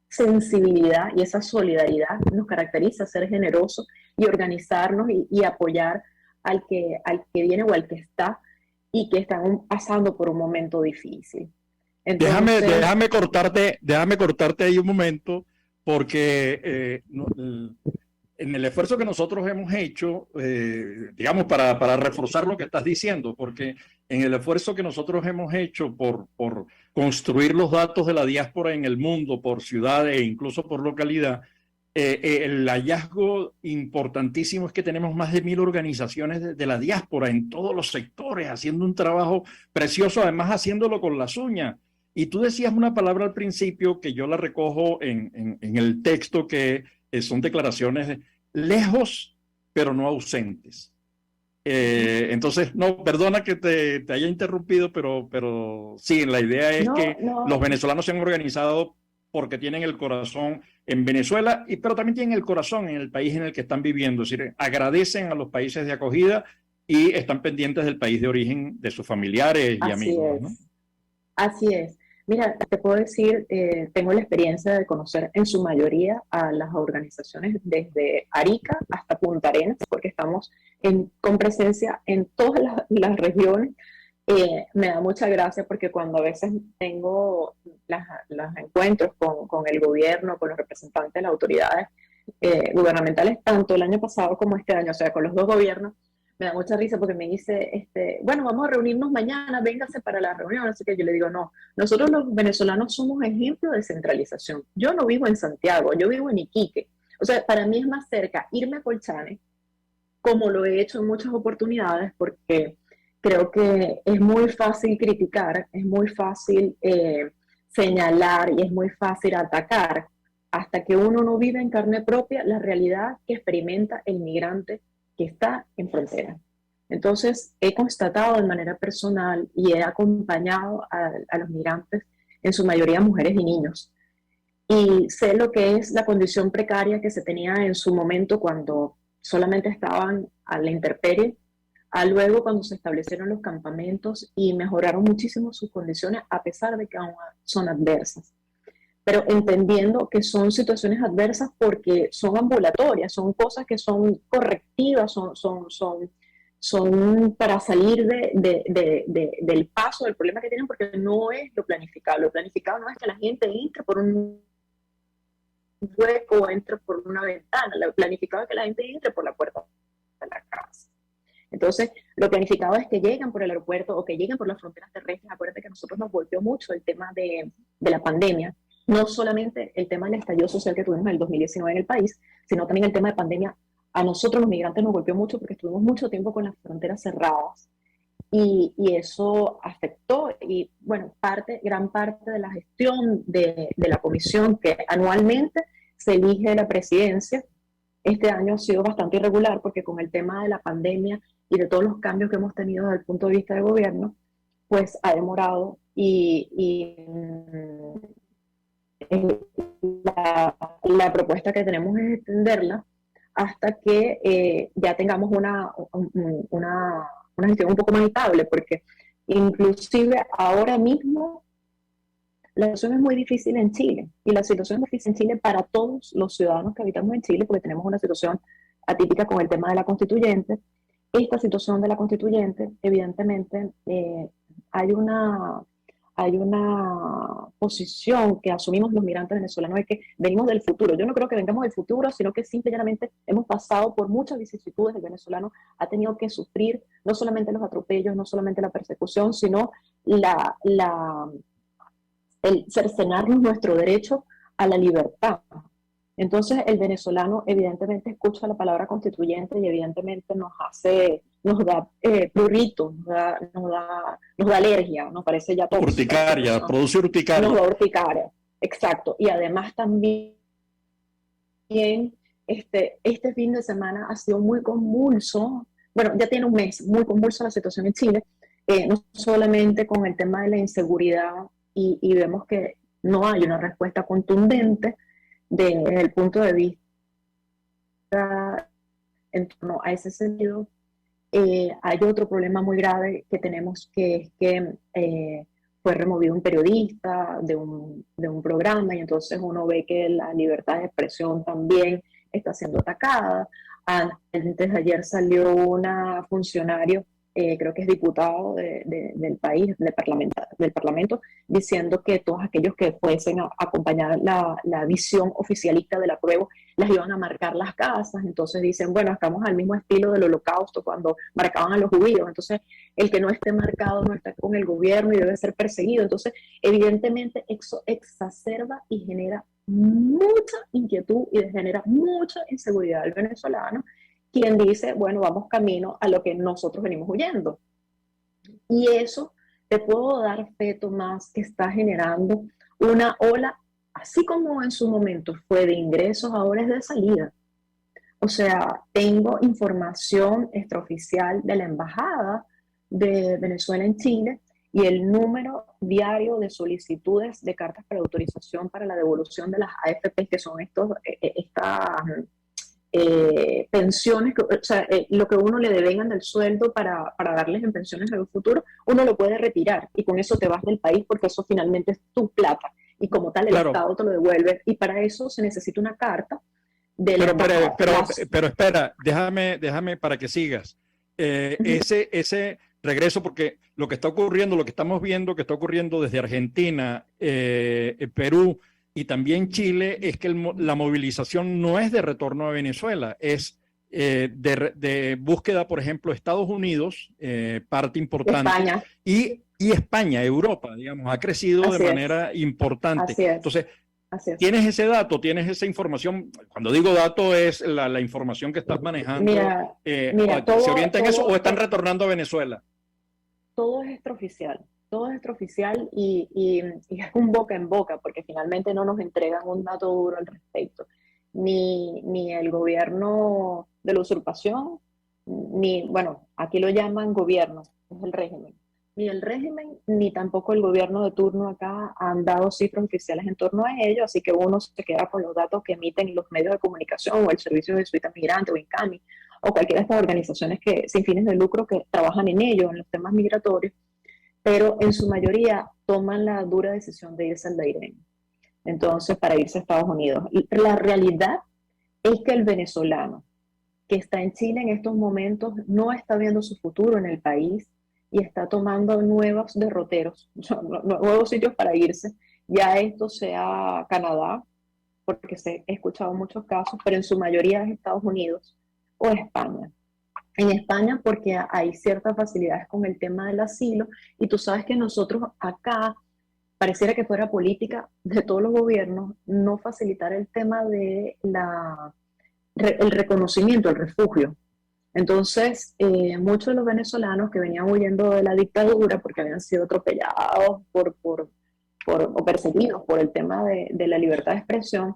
sensibilidad y esa solidaridad, nos caracteriza ser generosos y organizarnos y apoyar al que viene o al que está y que están pasando por un momento difícil. Entonces, déjame cortarte ahí un momento, porque en el esfuerzo que nosotros hemos hecho, digamos, para reforzar lo que estás diciendo, porque en el esfuerzo que nosotros hemos hecho por construir los datos de la diáspora en el mundo, por ciudad e incluso por localidad, el hallazgo importantísimo es que tenemos más de 1,000 organizaciones de la diáspora en todos los sectores, haciendo un trabajo precioso, además haciéndolo con las uñas. Y tú decías una palabra al principio que yo la recojo en el texto, que son declaraciones de lejos, pero no ausentes. Entonces, no, perdona que te haya interrumpido, pero sí, la idea es que los venezolanos se han organizado porque tienen el corazón en Venezuela, pero también tienen el corazón en el país en el que están viviendo. Es decir, agradecen a los países de acogida y están pendientes del país de origen de sus familiares y amigos, ¿no? Así es. Mira, te puedo decir, tengo la experiencia de conocer en su mayoría a las organizaciones desde Arica hasta Punta Arenas, porque estamos con presencia en todas las regiones. Me da mucha gracia porque cuando a veces tengo los encuentros con el gobierno, con los representantes de las autoridades gubernamentales, tanto el año pasado como este año, o sea, con los dos gobiernos, me da mucha risa porque me dice, bueno, vamos a reunirnos mañana, véngase para la reunión, así que yo le digo, no, nosotros los venezolanos somos ejemplo de centralización. Yo no vivo en Santiago, yo vivo en Iquique. O sea, para mí es más cerca irme a Colchane, como lo he hecho en muchas oportunidades, porque creo que es muy fácil criticar, es muy fácil señalar y es muy fácil atacar, hasta que uno no vive en carne propia la realidad que experimenta el migrante que está en frontera. Entonces, he constatado de manera personal y he acompañado a los migrantes, en su mayoría mujeres y niños, y sé lo que es la condición precaria que se tenía en su momento cuando solamente estaban a la intemperie, a luego cuando se establecieron los campamentos y mejoraron muchísimo sus condiciones a pesar de que aún son adversas. Pero entendiendo que son situaciones adversas porque son ambulatorias, son cosas que son correctivas, son para salir del paso del problema que tienen, porque no es lo planificado. Lo planificado no es que la gente entre por un hueco o entre por una ventana, lo planificado es que la gente entre por la puerta de la casa. Entonces, lo planificado es que lleguen por el aeropuerto o que lleguen por las fronteras terrestres. Acuérdate que a nosotros nos golpeó mucho el tema de la pandemia. No solamente el tema del estallido social que tuvimos en el 2019 en el país, sino también el tema de pandemia. A nosotros los migrantes nos golpeó mucho porque estuvimos mucho tiempo con las fronteras cerradas y eso afectó. Y bueno, gran parte de la gestión de la comisión que anualmente se elige la presidencia, este año ha sido bastante irregular porque con el tema de la pandemia y de todos los cambios que hemos tenido desde el punto de vista del gobierno, pues ha demorado la propuesta que tenemos es extenderla hasta que ya tengamos una gestión un poco más estable, porque inclusive ahora mismo la situación es muy difícil en Chile, y la situación es difícil en Chile para todos los ciudadanos que habitamos en Chile, porque tenemos una situación atípica con el tema de la constituyente. Esta situación de la constituyente, evidentemente, hay una posición que asumimos los migrantes venezolanos, es que venimos del futuro. Yo no creo que vengamos del futuro, sino que simplemente hemos pasado por muchas vicisitudes. El venezolano ha tenido que sufrir no solamente los atropellos, no solamente la persecución, sino el cercenarnos nuestro derecho a la libertad. Entonces el venezolano evidentemente escucha la palabra constituyente y evidentemente nos da prurito, nos da alergia, nos parece ya todo. Urticaria, ¿no? Produce urticaria. Nos da urticaria, exacto. Y además también este fin de semana ha sido muy convulso, bueno, ya tiene un mes, muy convulso la situación en Chile, no solamente con el tema de la inseguridad, y vemos que no hay una respuesta contundente desde el punto de vista en torno a ese sentido. Hay otro problema muy grave que tenemos, que es que fue removido un periodista de un programa, y entonces uno ve que la libertad de expresión también está siendo atacada. Antes de ayer salió una funcionario, creo que es diputado del país, del parlamento, diciendo que todos aquellos que fuesen a acompañar la visión oficialista del apruebo las iban a marcar las casas. Entonces dicen, bueno, estamos al mismo estilo del Holocausto cuando marcaban a los judíos, entonces el que no esté marcado no está con el gobierno y debe ser perseguido. Entonces evidentemente eso exacerba y genera mucha inquietud y genera mucha inseguridad al venezolano, quien dice, bueno, vamos camino a lo que nosotros venimos huyendo. Y eso te puedo dar fe, Tomás, que está generando una ola, así como en su momento fue de ingresos, ahora es de salida. O sea, tengo información extraoficial de la Embajada de Venezuela en Chile, y el número diario de solicitudes de cartas para autorización para la devolución de las AFP, que son estas pensiones, o sea, lo que uno le devengan del sueldo para darles en pensiones en el futuro, uno lo puede retirar y con eso te vas del país, porque eso finalmente es tu plata y como tal el Estado te lo devuelve, y para eso se necesita una carta de la embajada. Pero espera, déjame para que sigas. Ese regreso, porque lo que está ocurriendo, lo que estamos viendo que está ocurriendo desde Argentina, Perú y también Chile, es que la movilización no es de retorno a Venezuela, es de búsqueda, por ejemplo, Estados Unidos, parte importante, España. Y España, Europa, digamos, ha crecido Así de es. manera importante. Así es. Entonces, Así es. ¿tienes ese dato? ¿Tienes esa información? Cuando digo dato es la información que estás manejando. Mira, ¿Se orienta en eso o están retornando a Venezuela? Todo es extraoficial. Todo es extraoficial y es un boca en boca, porque finalmente no nos entregan un dato duro al respecto. Ni el gobierno de la usurpación, bueno, aquí lo llaman gobierno, es el régimen. Ni el régimen, ni tampoco el gobierno de turno acá han dado cifras oficiales en torno a ello, así que uno se queda con los datos que emiten los medios de comunicación o el Servicio de Jesuitas Migrantes o INCAMI o cualquiera de estas organizaciones sin fines de lucro que trabajan en ello, en los temas migratorios, pero en su mayoría toman la dura decisión de irse al Dairén. Entonces, para irse a Estados Unidos. Y la realidad es que el venezolano que está en Chile en estos momentos no está viendo su futuro en el país y está tomando nuevos derroteros, nuevos sitios para irse. Ya esto sea Canadá, porque he escuchado muchos casos, pero en su mayoría es Estados Unidos o España. En España porque hay ciertas facilidades con el tema del asilo y tú sabes que nosotros acá pareciera que fuera política de todos los gobiernos no facilitar el tema de el reconocimiento, el refugio. Entonces, muchos de los venezolanos que venían huyendo de la dictadura porque habían sido atropellados o perseguidos por el tema de la libertad de expresión,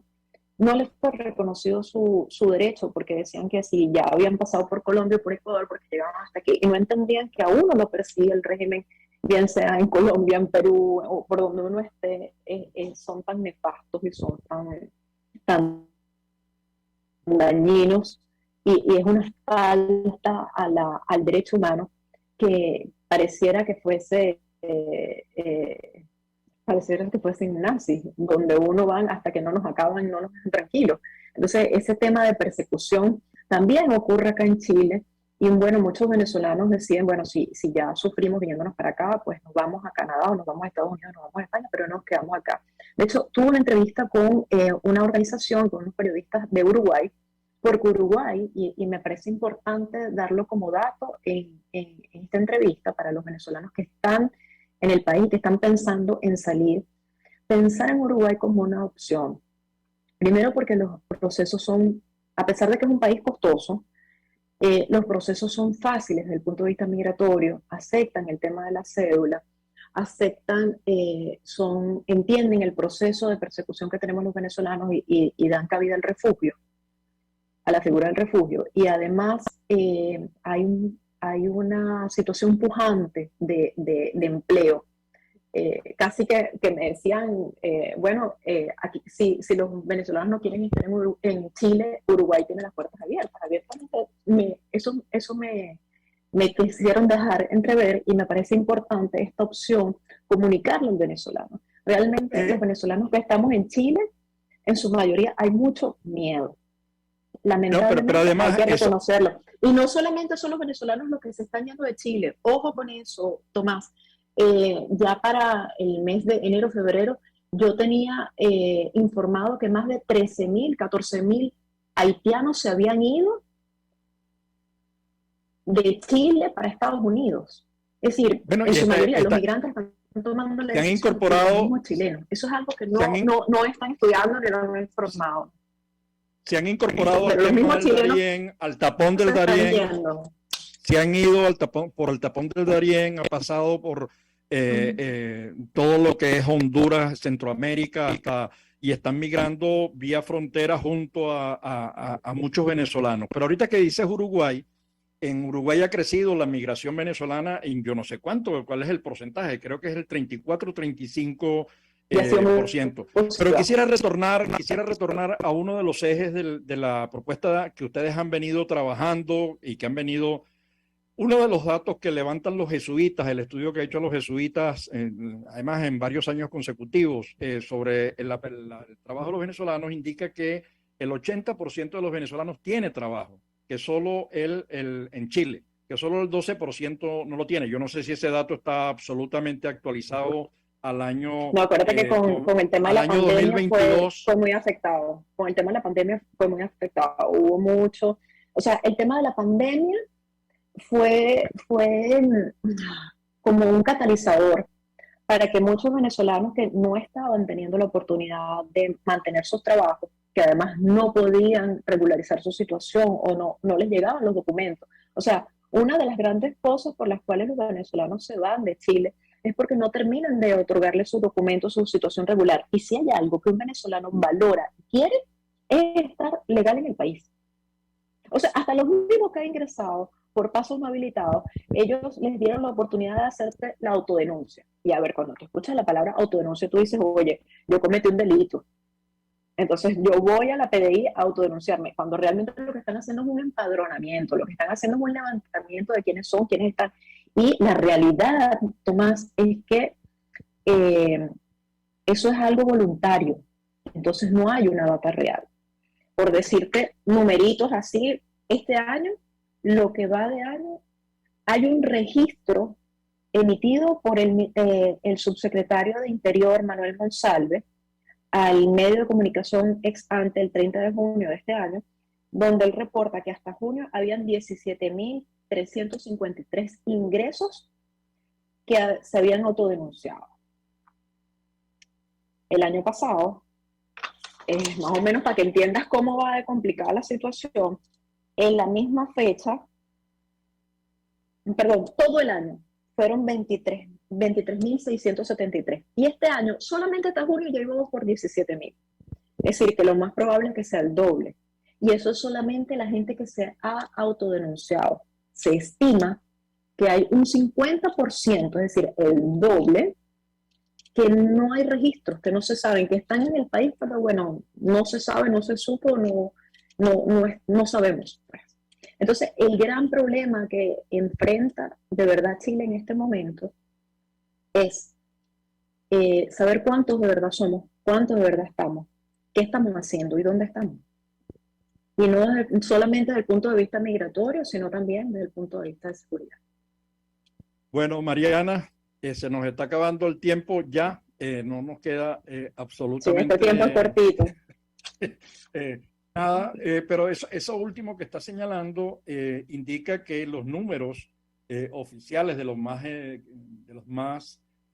no les fue reconocido su derecho, porque decían que si ya habían pasado por Colombia o por Ecuador, porque llegaban hasta aquí, y no entendían que a uno lo persigue el régimen, bien sea en Colombia, en Perú, o por donde uno esté, son tan nefastos y son tan dañinos, y es una falta al derecho humano que pareciera que fuesen nazis, donde uno van hasta que no nos acaban, no nos dejan tranquilos. Entonces, ese tema de persecución también ocurre acá en Chile, y bueno, muchos venezolanos deciden, bueno, si ya sufrimos viniéndonos para acá, pues nos vamos a Canadá o nos vamos a Estados Unidos, nos vamos a España, pero nos quedamos acá. De hecho, tuve una entrevista con una organización, con unos periodistas de Uruguay, porque Uruguay, y me parece importante darlo como dato en esta entrevista para los venezolanos que están en el país, que están pensando en salir, pensar en Uruguay como una opción. Primero porque los procesos son, a pesar de que es un país costoso, los procesos son fáciles desde el punto de vista migratorio, aceptan el tema de la cédula, entienden el proceso de persecución que tenemos los venezolanos y dan cabida al refugio, a la figura del refugio. Y además hay una situación pujante de empleo. Casi que me decían, aquí, si los venezolanos no quieren estar en Chile, Uruguay tiene las puertas abiertas. Eso me quisieron dejar entrever, y me parece importante esta opción comunicarlo al venezolano. Realmente los venezolanos que estamos en Chile, en su mayoría hay mucho miedo. Lamentablemente, pero además hay que reconocerlo. Y no solamente son los venezolanos los que se están yendo de Chile. Ojo con eso, Tomás. Ya para el mes de enero-febrero, yo tenía informado que más de 13.000, 14.000 haitianos se habían ido de Chile para Estados Unidos. Es decir, en su mayoría los migrantes están tomando la decisión incorporado chileno. Eso es algo que no están estudiando ni lo han informado. Se han incorporado al tapón del Darién, se han ido por el tapón del Darién, ha pasado por todo lo que es Honduras, Centroamérica, y están migrando vía frontera junto a muchos venezolanos. Pero ahorita que dices Uruguay, en Uruguay ha crecido la migración venezolana en yo no sé cuál es el porcentaje, creo que es el 34-35%. Pero quisiera retornar a uno de los ejes de la propuesta que ustedes han venido trabajando y que han venido. Uno de los datos que levantan los jesuitas, el estudio que ha hecho los jesuitas, además en varios años consecutivos, sobre el trabajo de los venezolanos, indica que el 80% de los venezolanos tiene trabajo, que solo en Chile, que solo el 12% no lo tiene. Yo no sé si ese dato está absolutamente actualizado al año. No, acuérdate que con el tema de la pandemia 2022 fue muy afectado. Con el tema de la pandemia fue muy afectado. Hubo mucho O sea, el tema de la pandemia fue como un catalizador para que muchos venezolanos que no estaban teniendo la oportunidad de mantener sus trabajos, que además no podían regularizar su situación o no les llegaban los documentos. O sea, una de las grandes cosas por las cuales los venezolanos se van de Chile es porque no terminan de otorgarle sus documentos, su situación regular. Y si hay algo que un venezolano valora y quiere, es estar legal en el país. O sea, hasta los mismos que han ingresado por pasos no habilitados, ellos les dieron la oportunidad de hacerte la autodenuncia. Y a ver, cuando tú escuchas la palabra autodenuncia, tú dices, oye, yo cometí un delito. Entonces yo voy a la PDI a autodenunciarme, cuando realmente lo que están haciendo es un empadronamiento, lo que están haciendo es un levantamiento de quiénes son, quiénes están. Y la realidad, Tomás, es que eso es algo voluntario. Entonces no hay una data real. Por decirte numeritos así, este año, lo que va de año, hay un registro emitido por el subsecretario de Interior, Manuel Monsalve, al medio de comunicación ex ante el 30 de junio de este año, donde él reporta que hasta junio habían 17.353 ingresos que se habían autodenunciado. El año pasado, más o menos para que entiendas cómo va de complicada la situación, en la misma fecha, perdón, todo el año, fueron 23.673. Y este año, solamente hasta junio, ya íbamos por 17.000. Es decir, que lo más probable es que sea el doble. Y eso es solamente la gente que se ha autodenunciado. Se estima que hay un 50%, es decir, el doble, que no hay registros, que no se saben, que están en el país, pero bueno, no se sabe, no se supo, no sabemos. Entonces, el gran problema que enfrenta de verdad Chile en este momento es saber cuántos de verdad somos, cuántos de verdad estamos, qué estamos haciendo y dónde estamos. Y no solamente desde el punto de vista migratorio, sino también desde el punto de vista de seguridad. Bueno, Mariana, se nos está acabando el tiempo ya, no nos queda absolutamente... Sí, este tiempo es cortito. Nada, pero eso último que está señalando indica que los números oficiales de los más de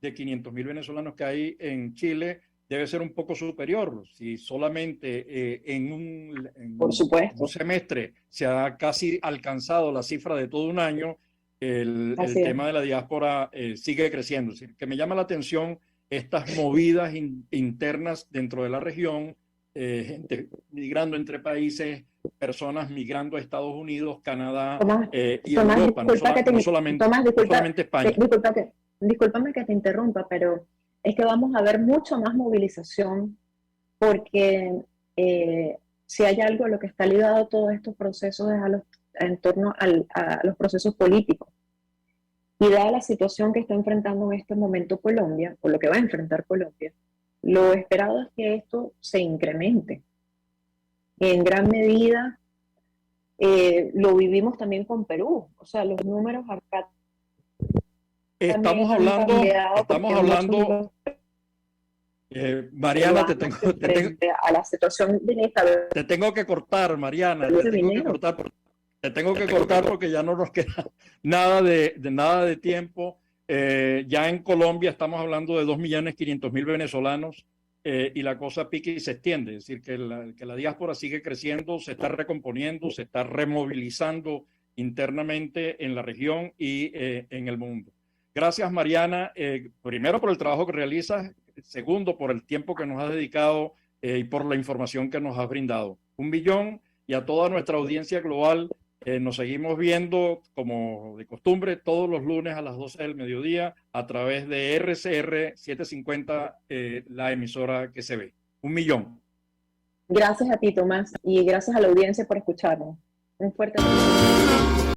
500.000 venezolanos que hay en Chile debe ser un poco superior. Si solamente en un semestre se ha casi alcanzado la cifra de todo un año, el tema de la diáspora sigue creciendo. Es decir, que me llama la atención estas movidas internas dentro de la región, gente migrando entre países, personas migrando a Estados Unidos, Canadá y Europa, no solamente España. Discúlpame que te interrumpa, pero es que vamos a ver mucho más movilización, porque si hay algo a lo que está ligado a todos estos procesos es en torno a los procesos políticos. Y dada la situación que está enfrentando en este momento Colombia, o lo que va a enfrentar Colombia, lo esperado es que esto se incremente. En gran medida lo vivimos también con Perú. O sea, los números acá estamos hablando Mariana, te tengo que cortar, Mariana, te tengo que cortar porque ya no nos queda nada de tiempo. Ya en Colombia estamos hablando de 2.500.000 venezolanos y la cosa pique y se extiende. Es decir, que la diáspora sigue creciendo, se está recomponiendo, se está removilizando internamente en la región y en el mundo. Gracias, Mariana, primero por el trabajo que realizas, segundo por el tiempo que nos has dedicado y por la información que nos has brindado. 1 millón, y a toda nuestra audiencia global, nos seguimos viendo como de costumbre todos los lunes a las 12 del mediodía a través de RCR 750, la emisora que se ve. 1 millón. Gracias a ti, Tomás, y gracias a la audiencia por escucharnos. Un fuerte abrazo.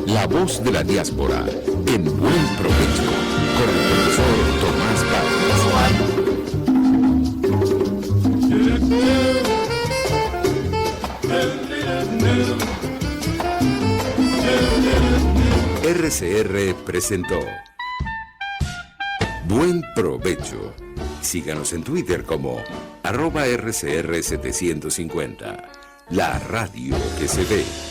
La voz de la diáspora, en Buen Provecho, con el profesor Tomás Páez. RCR presentó Buen Provecho. Síganos en Twitter como @RCR750. la radio que se ve.